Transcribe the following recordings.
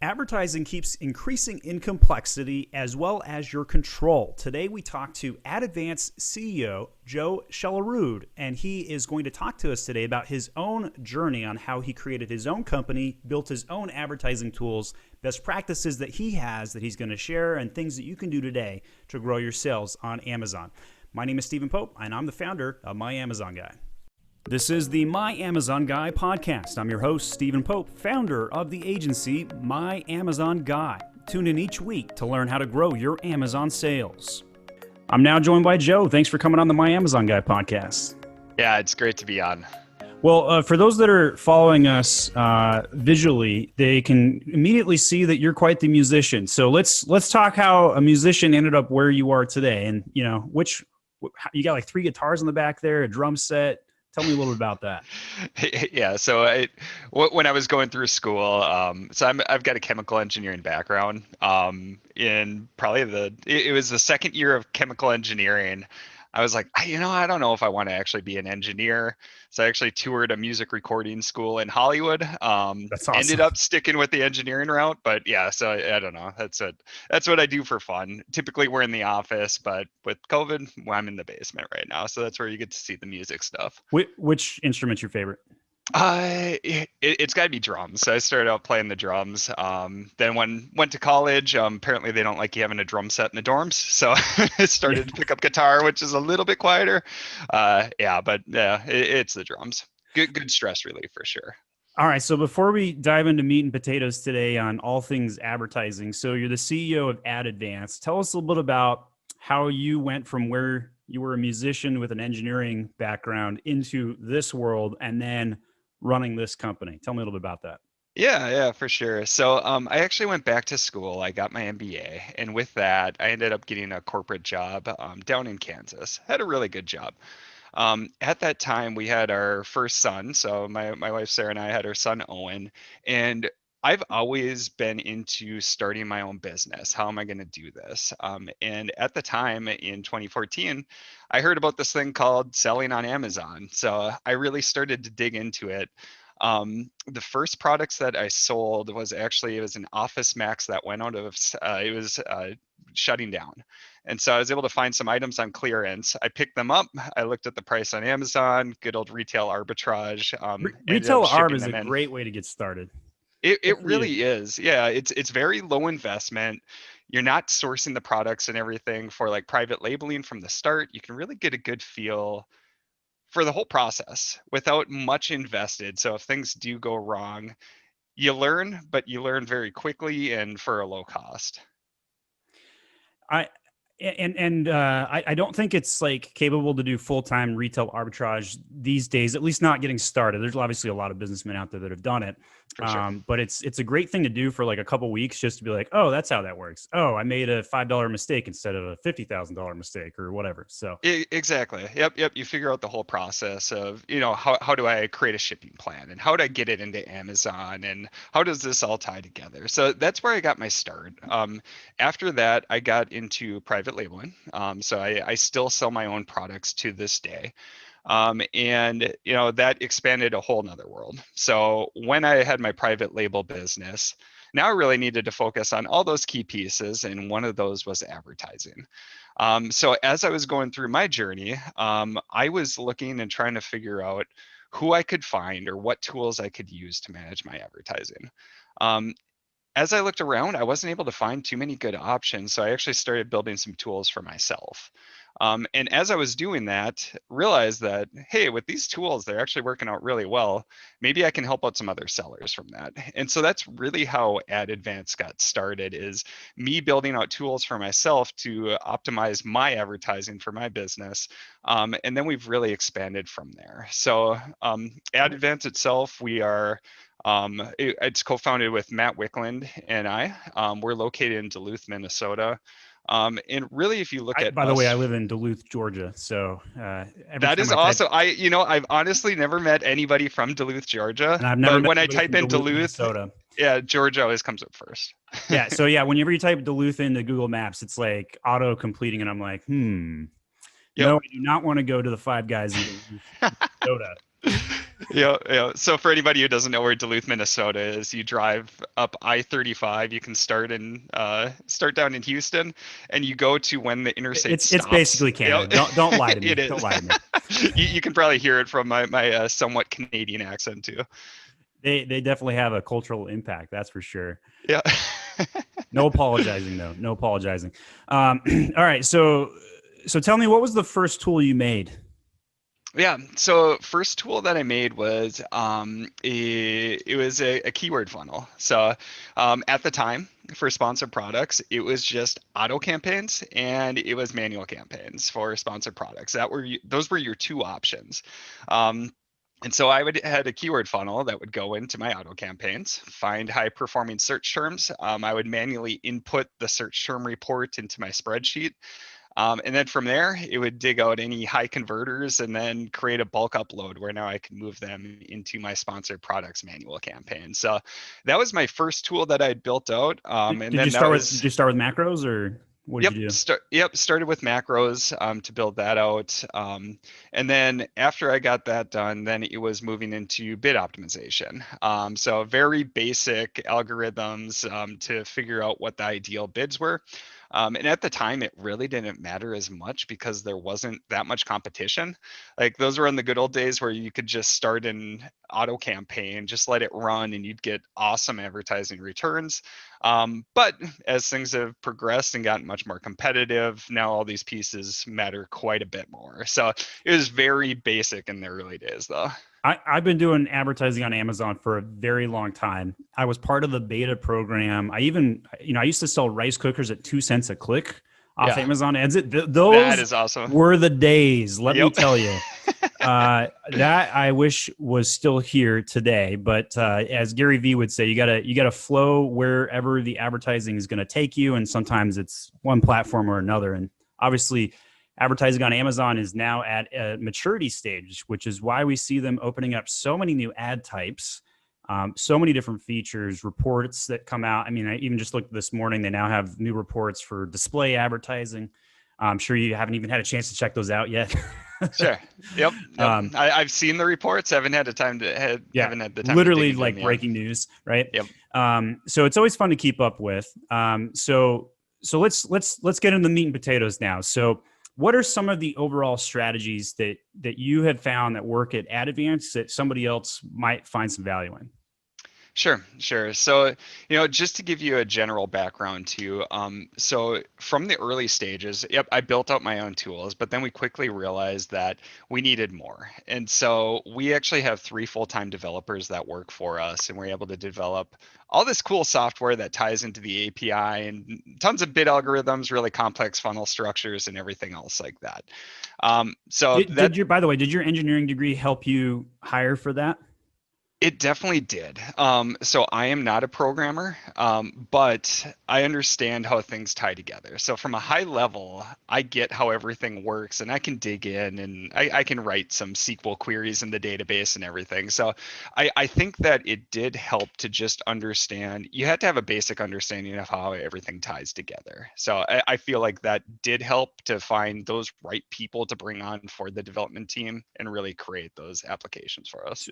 Advertising keeps increasing in complexity as well as your control. Today we talk to AdVance CEO Joe Shelerud, and he is going to talk to us today about his own journey on how he created his own company, built his own advertising tools, best practices that he has that he's going to share, and things that you can do today to grow your sales on Amazon. My name is Stephen Pope, and I'm the founder of My Amazon Guy. This is the My Amazon Guy podcast. I'm your host, Stephen Pope, founder of the agency My Amazon Guy. Tune in each week to learn how to grow your Amazon sales. I'm now joined by Joe. Thanks for coming on the My Amazon Guy podcast. Yeah, it's great to be on. Well, for those that are following us visually, they can immediately see that you're quite the musician. So let's talk how a musician ended up where you are today. And, you know, you got like 3 guitars in the back there, a drum set. Tell me a little bit about that. Yeah, so when I was going through school, I've got a chemical engineering background. In probably it was the second year of chemical engineering, I was like, I don't know if I want to actually be an engineer. So I actually toured a music recording school in Hollywood. That's awesome. Ended up sticking with the engineering route, but yeah, so I don't know. That's what I do for fun. Typically we're in the office, but with COVID, well, I'm in the basement right now. So that's where you get to see the music stuff. Which instrument's your favorite? It's got to be drums. So I started out playing the drums. Then went to college. Apparently they don't like you having a drum set in the dorms, so I started to pick up guitar, which is a little bit quieter. It's the drums. Good stress relief for sure. All right. So before we dive into meat and potatoes today on all things advertising, so you're the CEO of AdVance. Tell us a little bit about how you went from where you were a musician with an engineering background into this world and then running this company. Tell me a little bit about that. Yeah, for sure. So I actually went back to school. I got my MBA, and with that, I ended up getting a corporate job down in Kansas. Had a really good job. At that time, we had our first son. So my wife Sarah and I had our son Owen, and I've always been into starting my own business. How am I going to do this? And at the time in 2014, I heard about this thing called selling on Amazon. So I really started to dig into it. The first products that I sold it was an Office Max that went out of, shutting down. And so I was able to find some items on clearance. I picked them up. I looked at the price on Amazon, good old retail arbitrage. Retail arb is a great way to get started. It really is. Yeah, it's very low investment. You're not sourcing the products and everything for like private labeling from the start. You can really get a good feel for the whole process without much invested. So if things do go wrong, you learn, but you learn very quickly and for a low cost. I don't think it's like capable to do full-time retail arbitrage these days, at least not getting started. There's obviously a lot of businessmen out there that have done it. Sure. But it's a great thing to do for like a couple weeks just to be like, oh, that's how that works. Oh, I made a $5 mistake instead of a $50,000 mistake or whatever. So exactly. Yep. You figure out the whole process of, how do I create a shipping plan and how do I get it into Amazon and how does this all tie together? So that's where I got my start. After that, I got into private labeling. So I still sell my own products to this day. And that expanded a whole nother world. So when I had my private label business, now I really needed to focus on all those key pieces. And one of those was advertising. So as I was going through my journey, I was looking and trying to figure out who I could find or what tools I could use to manage my advertising. As I looked around, I wasn't able to find too many good options. So I actually started building some tools for myself. And as I was doing that, realized that, hey, with these tools, they're actually working out really well. Maybe I can help out some other sellers from that. And so that's really how AdVance got started, is me building out tools for myself to optimize my advertising for my business. And then we've really expanded from there. So AdVance itself, it's co-founded with Matt Wickland and I. We're located in Duluth, Minnesota. And really, if you look at by the way, I live in Duluth, Georgia. So that is awesome. I've honestly never met anybody from Duluth, Georgia. And I've never but when I type in Duluth, Minnesota. Yeah, Georgia always comes up first. Yeah. So yeah, whenever you type Duluth into Google Maps, it's like auto completing, and I'm like, No, I do not want to go to the Five Guys in Duluth, Minnesota. Yeah, yeah. So for anybody who doesn't know where Duluth, Minnesota is, you drive up I-35. You can start down in Houston, and you go to when the interstate It's stops. basically Yep, Canada. Don't lie to it me. Don't is. lie to me. You can probably hear it from my somewhat Canadian accent too. They definitely have a cultural impact. That's for sure. Yeah. No apologizing though. No apologizing. All right. So tell me, what was the first tool you made? Yeah. So first tool that I made was it was a keyword funnel. So at the time for sponsored products, it was just auto campaigns and it was manual campaigns for sponsored products. Those were your two options. Um, and so I would had a keyword funnel that would go into my auto campaigns, find high performing search terms. I would manually input the search term report into my spreadsheet. And then from there, it would dig out any high converters and then create a bulk upload where now I can move them into my sponsored products manual campaign. So that was my first tool that I had built out. And Did you then that start with Did was, you start with macros, or what did you do? started with macros to build that out. And then after I got that done, then it was moving into bid optimization. So very basic algorithms to figure out what the ideal bids were. And at the time, it really didn't matter as much because there wasn't that much competition. Like those were in the good old days where you could just start an auto campaign, just let it run, and you'd get awesome advertising returns. But as things have progressed and gotten much more competitive, now all these pieces matter quite a bit more. So it was very basic in the early days, though. I've been doing advertising on Amazon for a very long time. I was part of the beta program. I used to sell rice cookers at 2 cents a click off Yeah, Amazon ads. that Those is awesome. were the days, let me Yep. tell you. That I wish was still here today. But as Gary Vee would say, you gotta flow wherever the advertising is going to take you, and sometimes it's one platform or another. And obviously, advertising on Amazon is now at a maturity stage, which is why we see them opening up so many new ad types, so many different features, reports that come out. I mean, I even just looked this morning, they now have new reports for display advertising. I'm sure you haven't even had a chance to check those out yet. Sure. Yep. Yep. um, I've seen the reports. yeah, Haven't had the time to dig literally into them like yet. breaking news, right? Yep. So it's always fun to keep up with. So let's get into the meat and potatoes now. So what are some of the overall strategies that you have found that work at AdVance that somebody else might find some value in? Sure, sure. So, just to give you a general background too, so from the early stages, yep, I built out my own tools, but then we quickly realized that we needed more. And so we actually have three full-time developers that work for us, and we're able to develop all this cool software that ties into the API and tons of bid algorithms, really complex funnel structures, and everything else like that. So that By the way, did your engineering degree help you hire for that? It definitely did. So I am not a programmer, but I understand how things tie together. So from a high level, I get how everything works, and I can dig in and I can write some SQL queries in the database and everything. So I think that it did help to just understand. You had to have a basic understanding of how everything ties together. So I feel like that did help to find those right people to bring on for the development team and really create those applications for us.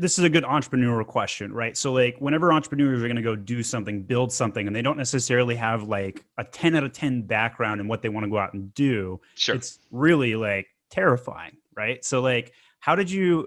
This is a good entrepreneurial question, right? So like whenever entrepreneurs are going to go do something, build something, and they don't necessarily have like a 10 out of 10 background in what they want to go out and do, Sure. it's really like terrifying, right? So like how did you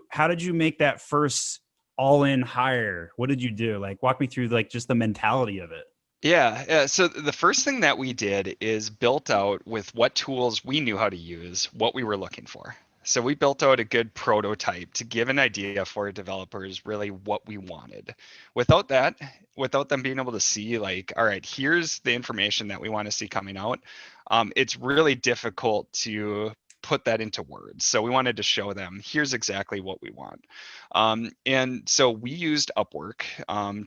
make that first all in hire? What did you do? Like walk me through like just the mentality of it. Yeah, yeah. So the first thing that we did is built out with what tools we knew how to use, what we were looking for. So we built out a good prototype to give an idea for developers really what we wanted. Without that, without them being able to see like, all right, here's the information that we want to see coming out, it's really difficult to put that into words. So we wanted to show them, here's exactly what we want. And so we used Upwork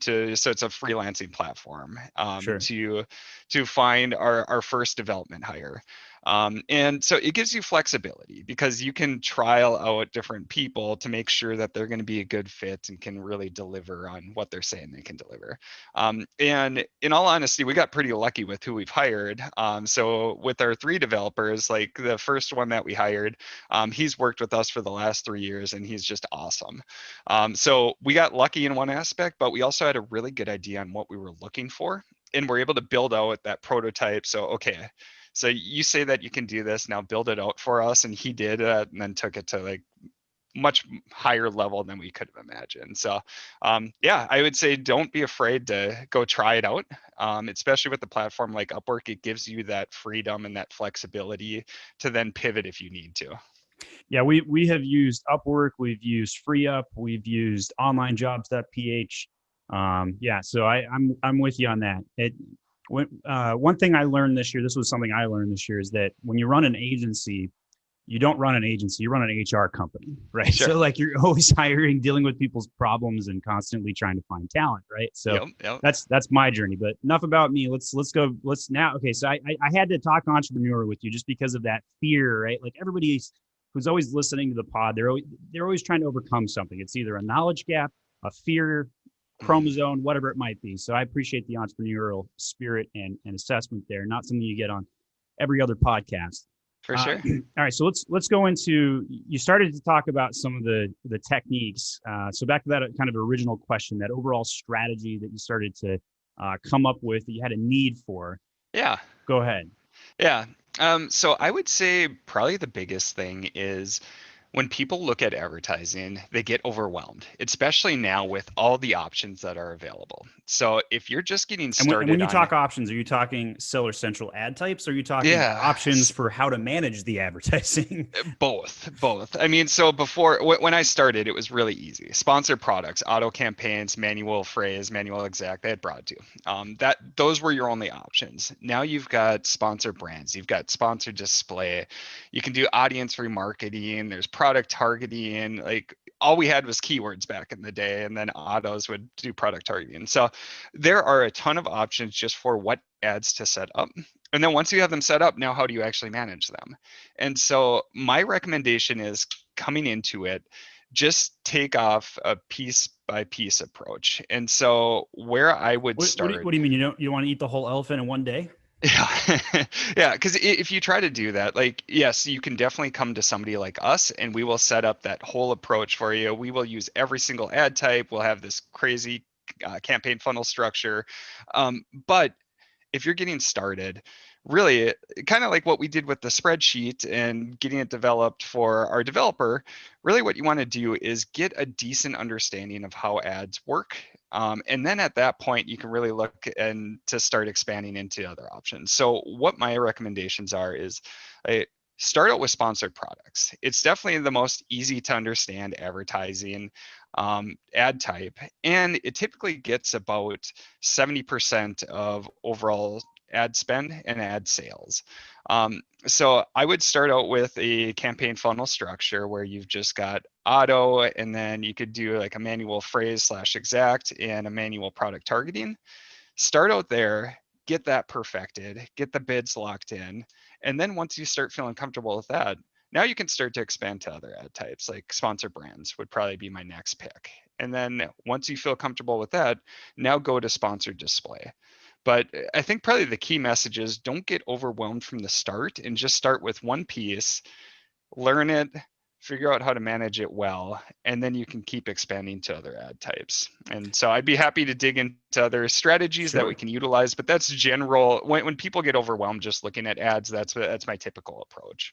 so it's a freelancing platform Sure. to find our first development hire. And so it gives you flexibility because you can trial out different people to make sure that they're going to be a good fit and can really deliver on what they're saying they can deliver. And in all honesty, we got pretty lucky with who we've hired. So with our 3 developers, like the first one that we hired, he's worked with us for the last 3 years and he's just awesome. So we got lucky in one aspect, but we also had a really good idea on what we were looking for. And we're able to build out that prototype. So, okay, so you say that you can do this, now build it out for us. And he did and then took it to like much higher level than we could have imagined. So yeah, I would say don't be afraid to go try it out, especially with the platform like Upwork. It gives you that freedom and that flexibility to then pivot if you need to. Yeah, we have used Upwork, we've used FreeUp, we've used onlinejobs.ph. Yeah, so I'm with you on that. One thing I learned this year, this was something I learned this year, is that when you run an agency, you don't run an agency, you run an HR company, right? Sure. So like you're always hiring, dealing with people's problems and constantly trying to find talent, right? So Yep. that's my journey. But enough about me. Let's go. Let's now. Okay, so I had to talk entrepreneur with you just because of that fear, right? Like everybody who's always listening to the pod, they're always trying to overcome something. It's either a knowledge gap, a fear, chromosome, whatever it might be. So I appreciate the entrepreneurial spirit and assessment there. Not something you get on every other podcast. For sure. All right, so let's go into. You started to talk about some of the techniques. So back to that kind of original question, that overall strategy that you started to come up with, that you had a need for. Yeah. Go ahead. Yeah. So I would say probably the biggest thing is when people look at advertising, they get overwhelmed, especially now with all the options that are available. So if you're just getting started, and when you talk options, are you talking Seller Central ad types? Or are you talking options for how to manage the advertising? Both. I mean, so before when I started, it was really easy. Sponsored products, auto campaigns, manual phrase, manual exact. They had broad too. Those were your only options. Now you've got sponsored brands, you've got sponsored display. You can do audience remarketing. There's product targeting. Like all we had was keywords back in the day, and then autos would do product targeting. So there are a ton of options just for what ads to set up. And then once you have them set up, now how do you actually manage them? And so my recommendation is coming into it, just take off a piece by piece approach. And so where I would start. What do you mean? You don't want to eat the whole elephant in one day? Yeah. Yeah. Because if you try to do that, like, yes, you can definitely come to somebody like us and we will set up that whole approach for you. We will use every single ad type. We'll have this crazy campaign funnel structure. But if you're getting started, really kind of like what we did with the spreadsheet and getting it developed for our developer, really what you want to do is get a decent understanding of how ads work. And then at that point, you can really look and to start expanding into other options. So what my recommendations are is start out with sponsored products. It's definitely the most easy to understand advertising ad type, and it typically gets about 70% of overall ad spend and ad sales. So I would start out with a campaign funnel structure where you've just got auto, and then you could do like a manual phrase / exact and a manual product targeting. Start out there, get that perfected, get the bids locked in. And then once you start feeling comfortable with that, now you can start to expand to other ad types, like sponsor brands would probably be my next pick. And then once you feel comfortable with that, now go to sponsored display. But I think probably the key message is don't get overwhelmed from the start and just start with one piece, learn it, figure out how to manage it well, and then you can keep expanding to other ad types. And so I'd be happy to dig into other strategies that we can utilize, but that's general. When people get overwhelmed just looking at ads, that's my typical approach.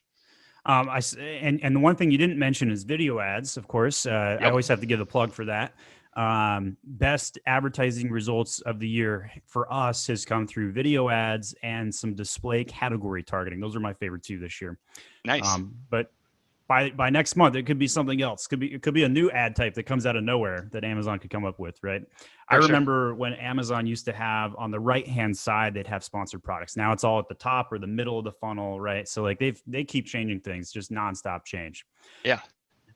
And the one thing you didn't mention is video ads, of course. I always have to give a plug for that. Best advertising results of the year for us has come through video ads and some display category targeting. Those are my favorite two this year. Nice. But by next month, it could be something else. It could be a new ad type that comes out of nowhere that Amazon could come up with, right? I remember when Amazon used to have on the right-hand side, they'd have sponsored products. Now it's all at the top or the middle of the funnel, right? So like they keep changing things, just nonstop change. Yeah.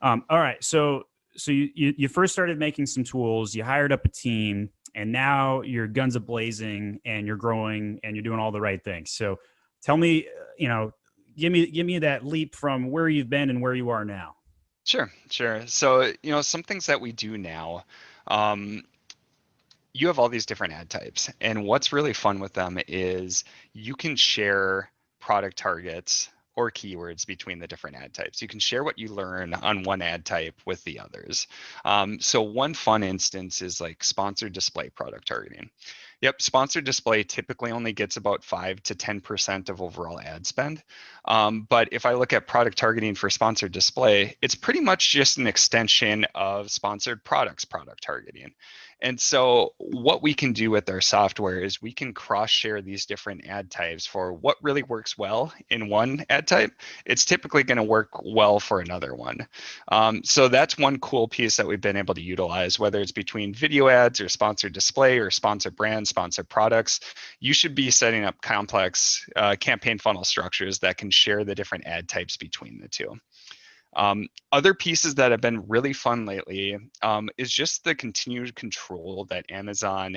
All right. So you first started making some tools, you hired up a team, and now you're guns a blazing and you're growing and you're doing all the right things. So tell me, give me that leap from where you've been and where you are now. Sure, sure. So, some things that we do now, um, you have all these different ad types, and what's really fun with them is you can share product targets or keywords between the different ad types. You can share what you learn on one ad type with the others. So one fun instance is like sponsored display product targeting. Yep, sponsored display typically only gets about 5 to 10% of overall ad spend. But if I look at product targeting for sponsored display, it's pretty much just an extension of sponsored products product targeting. And so what we can do with our software is we can cross share these different ad types for what really works well in one ad type. It's typically going to work well for another one. So that's one cool piece that we've been able to utilize, whether it's between video ads or sponsored display or sponsored brands, sponsored products. You should be setting up complex campaign funnel structures that can share the different ad types between the two. Other pieces that have been really fun lately is just the continued control that Amazon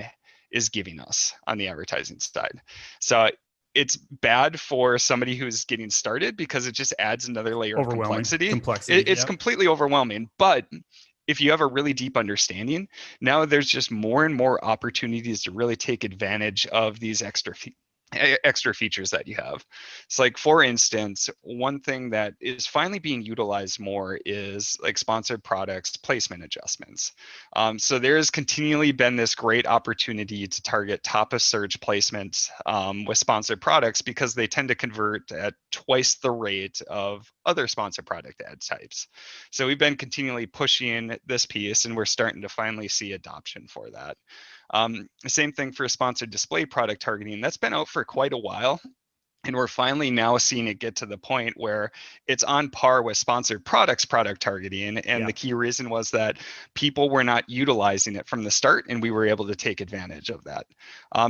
is giving us on the advertising side. So it's bad for somebody who's getting started because it just adds another layer of Overwhelming complexity. complexity. It's Yep. completely overwhelming, but if you have a really deep understanding, now there's just more and more opportunities to really take advantage of these extra features that you have. It's like, for instance, one thing that is finally being utilized more is like sponsored products placement adjustments. So there's continually been this great opportunity to target top of search placements with sponsored products because they tend to convert at twice the rate of other sponsored product ad types. So we've been continually pushing this piece, and we're starting to finally see adoption for that. Same thing for sponsored display product targeting. That's been out for quite a while. And we're finally now seeing it get to the point where it's on par with sponsored products product targeting. And the key reason was that people were not utilizing it from the start, and we were able to take advantage of that.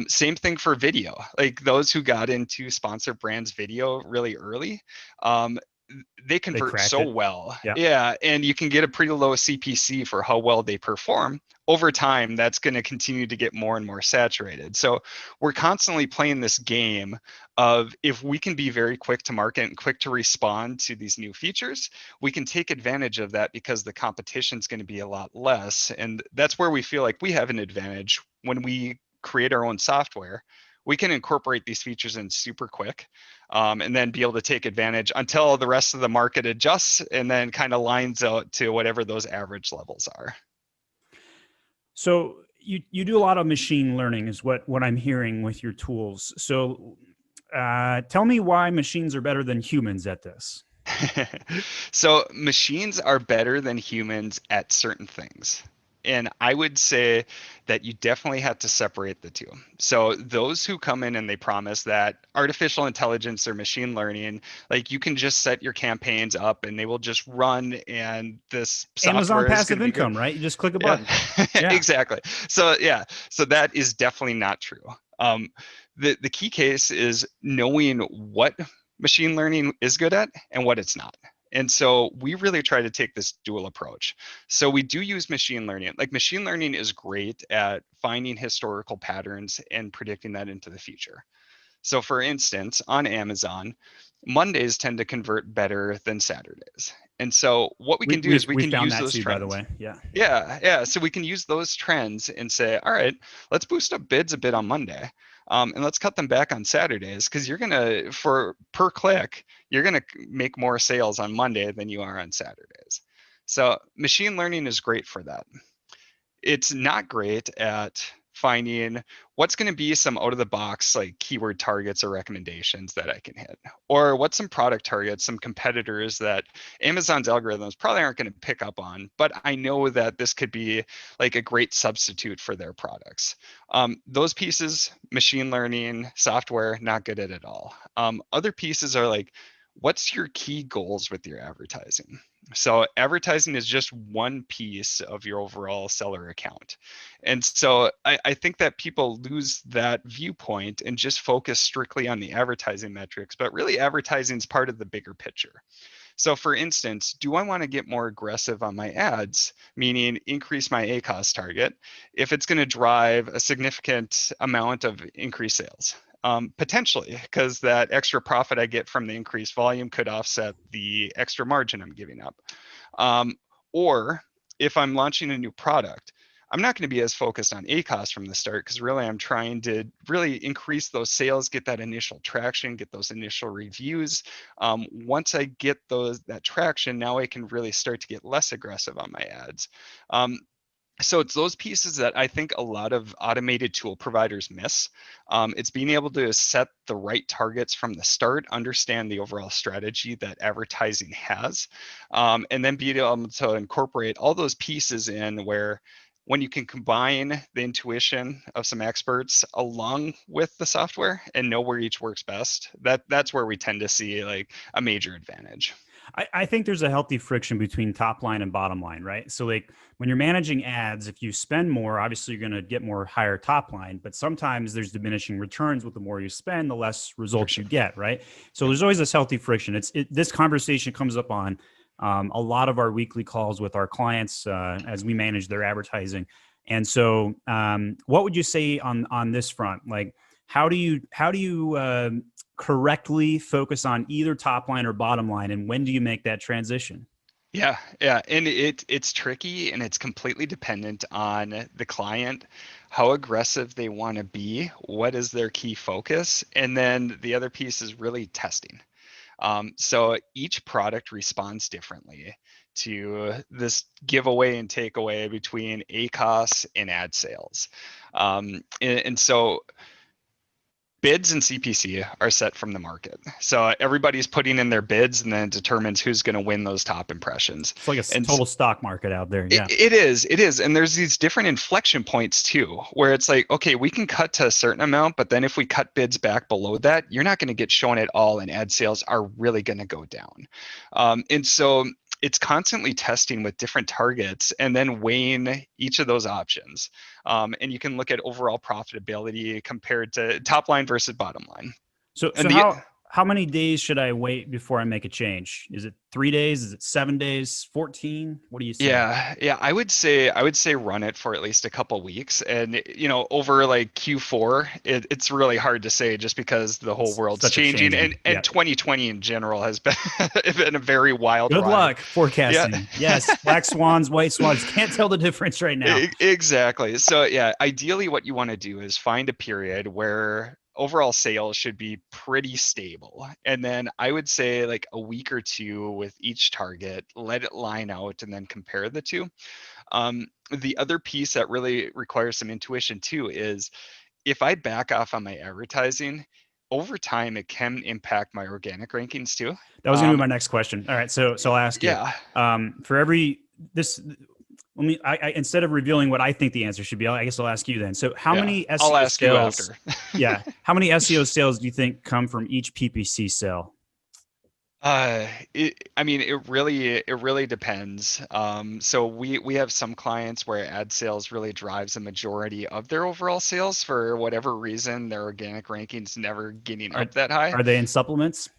Same thing for video. Like those who got into sponsored brands video really early, they convert so well. Yeah. Yeah. And you can get a pretty low CPC for how well they perform. Over time, that's going to continue to get more and more saturated. So we're constantly playing this game of, if we can be very quick to market and quick to respond to these new features, we can take advantage of that because the competition is going to be a lot less. And that's where we feel like we have an advantage when we create our own software. We can incorporate these features in super quick, and then be able to take advantage until the rest of the market adjusts and then kind of lines out to whatever those average levels are. So you do a lot of machine learning is what I'm hearing with your tools. So tell me why machines are better than humans at this. So machines are better than humans at certain things. And I would say that you definitely have to separate the two. So those who come in and they promise that artificial intelligence or machine learning, like you can just set your campaigns up and they will just run, and this Amazon software is going passive to be good. income, right? You just click a Yeah, button. Yeah. exactly. So yeah, so that is definitely not true. The key case is knowing what machine learning is good at and what it's not. And so we really try to take this dual approach. So we do use machine learning. Like machine learning is great at finding historical patterns and predicting that into the future. So for instance, on Amazon, Mondays tend to convert better than Saturdays. And so what we can do is we we can found use that those too, by the trends. way. Yeah. Yeah. So we can use those trends and say, all right, let's boost up bids a bit on Monday. And let's cut them back on Saturdays, because you're going to, for per click, you're going to make more sales on Monday than you are on Saturdays. So machine learning is great for that. It's not great at finding what's going to be some out of the box like keyword targets or recommendations that I can hit, or what's some product targets, some competitors that Amazon's algorithms probably aren't going to pick up on, but I know that this could be like a great substitute for their products. Those pieces, machine learning software, not good at all. Other pieces are like, what's your key goals with your advertising? So advertising is just one piece of your overall seller account. And so I think that people lose that viewpoint and just focus strictly on the advertising metrics, but really advertising is part of the bigger picture. So for instance, do I want to get more aggressive on my ads, meaning increase my ACOS target, if it's going to drive a significant amount of increased sales? Potentially, because that extra profit I get from the increased volume could offset the extra margin I'm giving up. Um, or if I'm launching a new product, I'm not going to be as focused on ACOS from the start, because really I'm trying to really increase those sales, get that initial traction, get those initial reviews. Once I get that traction, now I can really start to get less aggressive on my ads. So it's those pieces that I think a lot of automated tool providers miss. It's being able to set the right targets from the start, understand the overall strategy that advertising has, and then be able to incorporate all those pieces in where when you can combine the intuition of some experts along with the software and know where each works best, that's where we tend to see like a major advantage. I think there's a healthy friction between top line and bottom line, right? So like when you're managing ads, if you spend more, obviously you're going to get more higher top line, but sometimes there's diminishing returns. With the more you spend, the less results you get, right? So there's always this healthy friction. This conversation comes up on a lot of our weekly calls with our clients as we manage their advertising. And so what would you say on this front? Like, how do you correctly focus on either top line or bottom line, and when do you make that transition? Yeah, and it's tricky, and it's completely dependent on the client, how aggressive they want to be, what is their key focus, and then the other piece is really testing. So each product responds differently to this giveaway and takeaway between ACOS and ad sales. And so bids and CPC are set from the market. So everybody's putting in their bids, and then it determines who's going to win those top impressions. It's like a And total stock market out there. Yeah. it is. And there's these different inflection points too, where it's like, okay, we can cut to a certain amount, but then if we cut bids back below that, you're not going to get shown at all, and ad sales are really going to go down. And so it's constantly testing with different targets and then weighing each of those options. And you can look at overall profitability compared to top line versus bottom line. So And how many days should I wait before I make a change? Is it 3 days? Is it 7 days? 14? What do you say? yeah, I would say run it for at least a couple weeks, and over like Q4, it's really hard to say just because the whole It's world's such a changing, and changing. Yeah. 2020 in general has been been a very wild Good ride. luck Yeah. forecasting. Yes, black swans, white swans. Can't tell the difference right now. Exactly. So yeah, ideally what you want to do is find a period where overall sales should be pretty stable. And then I would say like a week or two with each target, let it line out and then compare the two. The other piece that really requires some intuition too is if I back off on my advertising, over time it can impact my organic rankings too. That was going to be my next question. All right, so I'll ask you. Yeah. For every this, let me. Instead of revealing what I think the answer should be, I guess I'll ask you then. So, how Yeah. many I'll SEO ask you sales? after. Yeah, how many SEO sales do you think come from each PPC sale? I mean, it really depends. So we have some clients where ad sales really drives a majority of their overall sales. For whatever reason, their organic rankings never getting Are up that high. are they in supplements?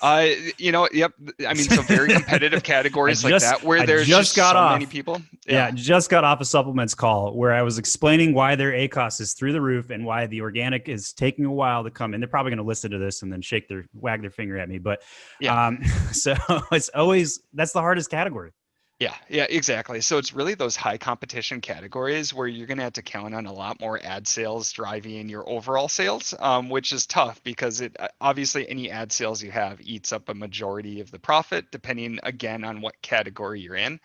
Yep. I mean, so very competitive I categories like just that where I there's just just got so many off. people. Yeah, Yeah. just got off a supplements call where I was explaining why their ACOS is through the roof and why the organic is taking a while to come in. They're probably going to listen to this and then wag their finger at me. But Yeah. so it's always that's the hardest category. Yeah, exactly. So it's really those high competition categories where you're going to have to count on a lot more ad sales driving your overall sales, which is tough because it obviously any ad sales you have eats up a majority of the profit, depending again on what category you're in.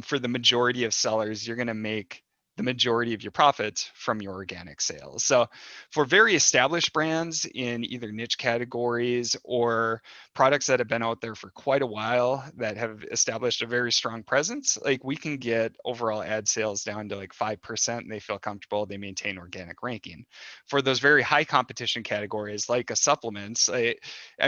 For the majority of sellers, you're going to make the majority of your profits from your organic sales. So for very established brands in either niche categories or products that have been out there for quite a while that have established a very strong presence, like we can get overall ad sales down to like 5% and they feel comfortable, they maintain organic ranking. For those very high competition categories like a supplements, I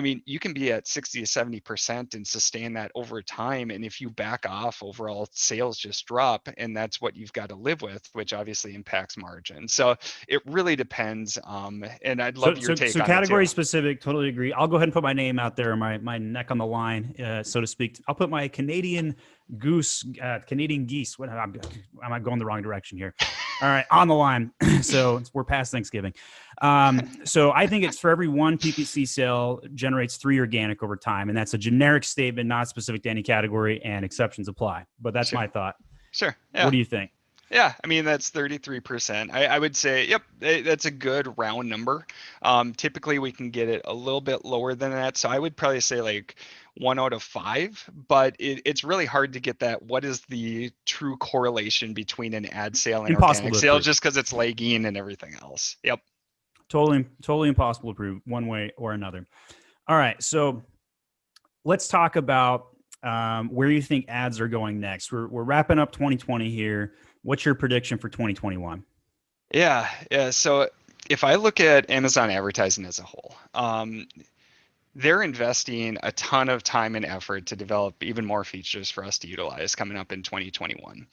mean, you can be at 60 to 70% and sustain that over time. And if you back off, overall sales just drop, and that's what you've got to live with, which obviously impacts margin. So it really depends. And I'd So love your so take so on it too. category specific, totally agree. I'll go ahead and put my name out there, my neck on the line, so to speak. I'll put my Canadian geese. What am I going the wrong direction here? All right, on the line. So we're past Thanksgiving. So I think it's for every one PPC sale generates 3 organic over time, and that's a generic statement, not specific to any category, and exceptions apply. But that's Sure. my thought. Sure. What Yeah. do you think? Yeah, I mean that's 33%. I would say, yep, that's a good round number. Typically we can get it a little bit lower than that, so I would probably say like 1 out of 5. But it's really hard to get that. What is the true correlation between an ad sale and Impossible organic to sales? prove. Just because it's lagging and everything else. Yep. Totally impossible to prove one way or another. All right, so let's talk about where you think ads are going next. We're wrapping up 2020 here. What's your prediction for 2021? Yeah, yeah. So if I look at Amazon advertising as a whole, they're investing a ton of time and effort to develop even more features for us to utilize coming up in 2021.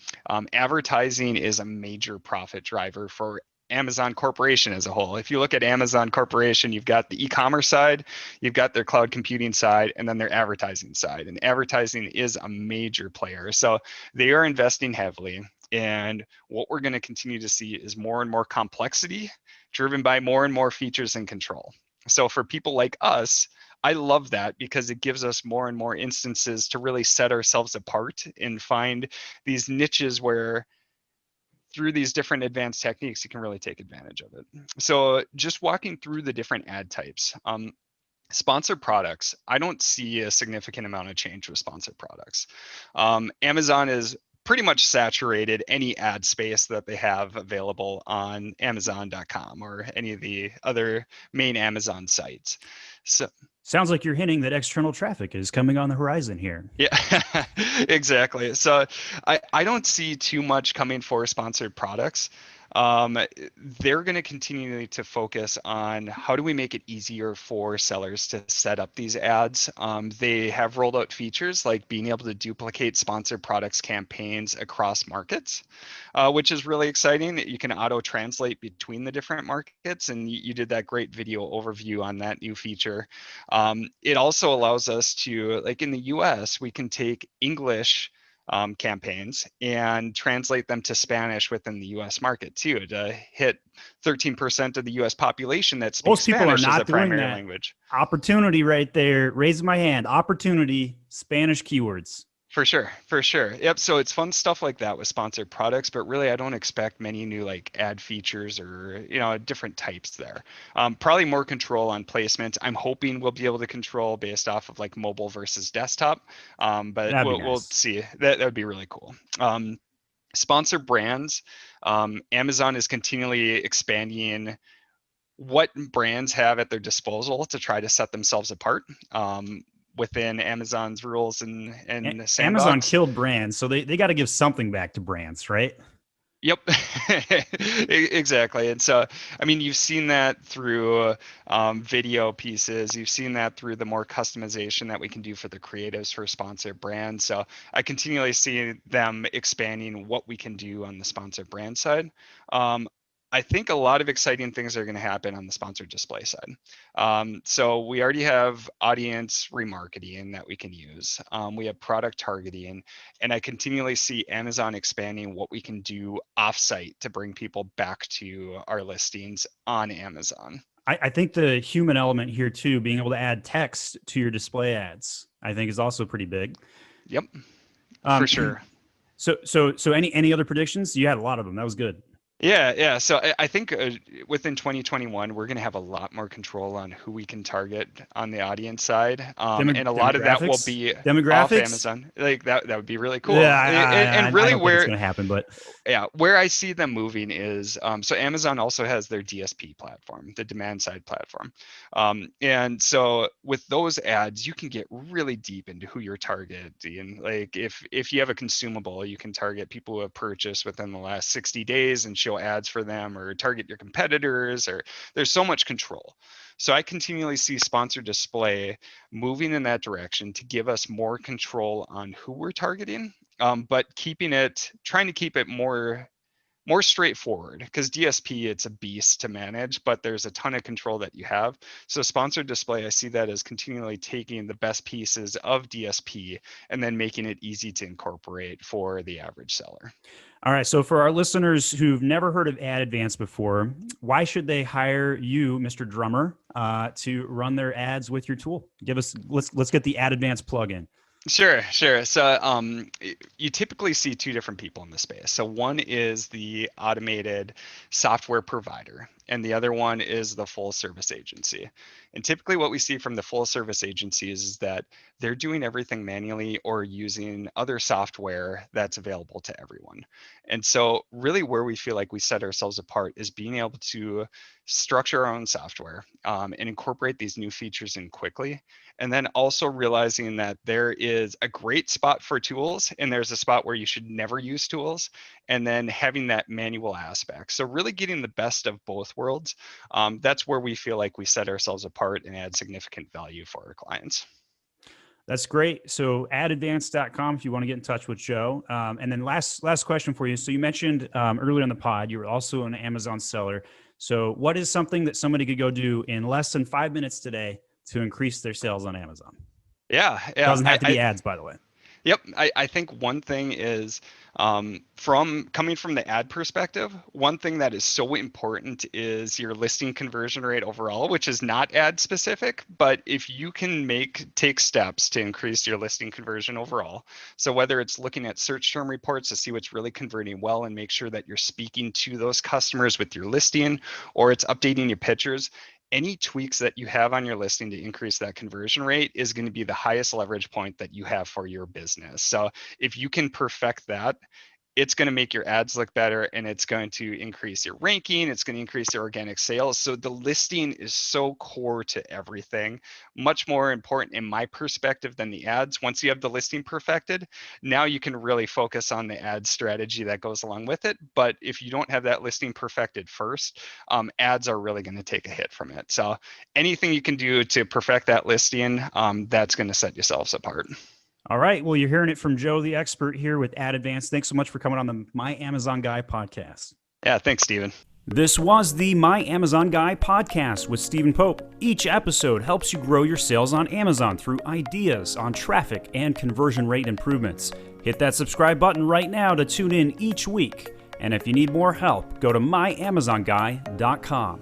Advertising is a major profit driver for Amazon Corporation as a whole. If you look at Amazon Corporation, you've got the e-commerce side, you've got their cloud computing side, and then their advertising side. And advertising is a major player. So they are investing heavily. And what we're going to continue to see is more and more complexity driven by more and more features and control. So for people like us, I love that because it gives us more and more instances to really set ourselves apart and find these niches where through these different advanced techniques, you can really take advantage of it. So just walking through the different ad types, sponsored products, I don't see a significant amount of change with sponsored products. Amazon is pretty much saturated any ad space that they have available on Amazon.com or any of the other main Amazon sites. So Sounds like you're hinting that external traffic is coming on the horizon here. yeah, exactly. So I don't see too much coming for sponsored products. Um, they're going to continue to focus on how do we make it easier for sellers to set up these ads. They have rolled out features like being able to duplicate sponsored products campaigns across markets, which is really exciting. You can auto translate between the different markets, and you did that great video overview on that new feature. It also allows us to, like in the US, we can take English campaigns and translate them to Spanish within the US market too, to hit 13% of the US population that speaks Most people are Spanish as a not doing primary that. language. Opportunity right there. Raise my hand. Opportunity, Spanish keywords. For sure, for sure. Yep. So it's fun stuff like that with sponsored products, but really I don't expect many new like ad features or different types there. Probably more control on placement. I'm hoping we'll be able to control based off of like mobile versus desktop, but That'd be we'll nice. see. That would be really cool. Sponsor brands. Amazon is continually expanding what brands have at their disposal to try to set themselves apart. Within Amazon's rules and Amazon sandbox. killed brands, so they got to give something back to brands, right? Yep, exactly. And so, I mean, you've seen that through video pieces. You've seen that through the more customization that we can do for the creatives for sponsored brands. So I continually see them expanding what we can do on the sponsored brand side. I think a lot of exciting things are going to happen on the sponsored display side. So we already have audience remarketing that we can use. We have product targeting, and I continually see Amazon expanding what we can do offsite to bring people back to our listings on Amazon. I think the human element here too, being able to add text to your display ads, I think is also pretty big. Yep, for Um, sure. so any other predictions? You had a lot of them. That was good. Yeah. So I think within 2021, we're going to have a lot more control on who we can target on the audience side, and a lot of that will Demographics, be off demographics. Amazon. Like that would be really Yeah, cool. And I really, don't think it's where going to happen, but yeah, where I see them moving is so Amazon also has their DSP platform, the demand side platform. And so with those ads, you can get really deep into who you're targeting. Like if you have a consumable, you can target people who have purchased within the last 60 days and show ads for them, or target your competitors, or there's so much control. So I continually see sponsored display moving in that direction to give us more control on who we're targeting, but trying to keep it more straightforward, because DSP, it's a beast to manage, but there's a ton of control that you have. So sponsored display, I see that as continually taking the best pieces of DSP and then making it easy to incorporate for the average seller. All right. So for our listeners who've never heard of Ad Advance before, why should they hire you, Mr. Drummer, to run their ads with your tool? Let's get the Ad Advance plugin. Sure. So you typically see two different people in the space. So one is the automated software provider, and the other one is the full service agency. And typically what we see from the full service agencies is that they're doing everything manually or using other software that's available to everyone. And so really where we feel like we set ourselves apart is being able to structure our own software and incorporate these new features in quickly. And then also realizing that there is a great spot for tools and there's a spot where you should never use tools, and then having that manual aspect. So really getting the best of both worlds. That's where we feel like we set ourselves apart and add significant value for our clients. That's great. So adadvance.com if you want to get in touch with Joe. And then last question for you. So you mentioned earlier in the pod, you were also an Amazon seller. So what is something that somebody could go do in less than 5 minutes today to increase their sales on Amazon? Yeah. Doesn't have to be ads, by the way. Yep. I think one thing is from coming from the ad perspective, one thing that is so important is your listing conversion rate overall, which is not ad specific, but if you can take steps to increase your listing conversion overall. So whether it's looking at search term reports to see what's really converting well and make sure that you're speaking to those customers with your listing, or it's updating your pictures, any tweaks that you have on your listing to increase that conversion rate is going to be the highest leverage point that you have for your business. So if you can perfect that, it's going to make your ads look better, and it's going to increase your ranking. It's going to increase your organic sales. So the listing is so core to everything, much more important in my perspective than the ads. Once you have the listing perfected, now you can really focus on the ad strategy that goes along with it. But if you don't have that listing perfected first, ads are really going to take a hit from it. So anything you can do to perfect that listing, that's going to set yourselves apart. All right. Well, you're hearing it from Joe, the expert here with Ad Advance. Thanks so much for coming on the My Amazon Guy podcast. Yeah, thanks, Stephen. This was the My Amazon Guy podcast with Stephen Pope. Each episode helps you grow your sales on Amazon through ideas on traffic and conversion rate improvements. Hit that subscribe button right now to tune in each week. And if you need more help, go to myamazonguy.com.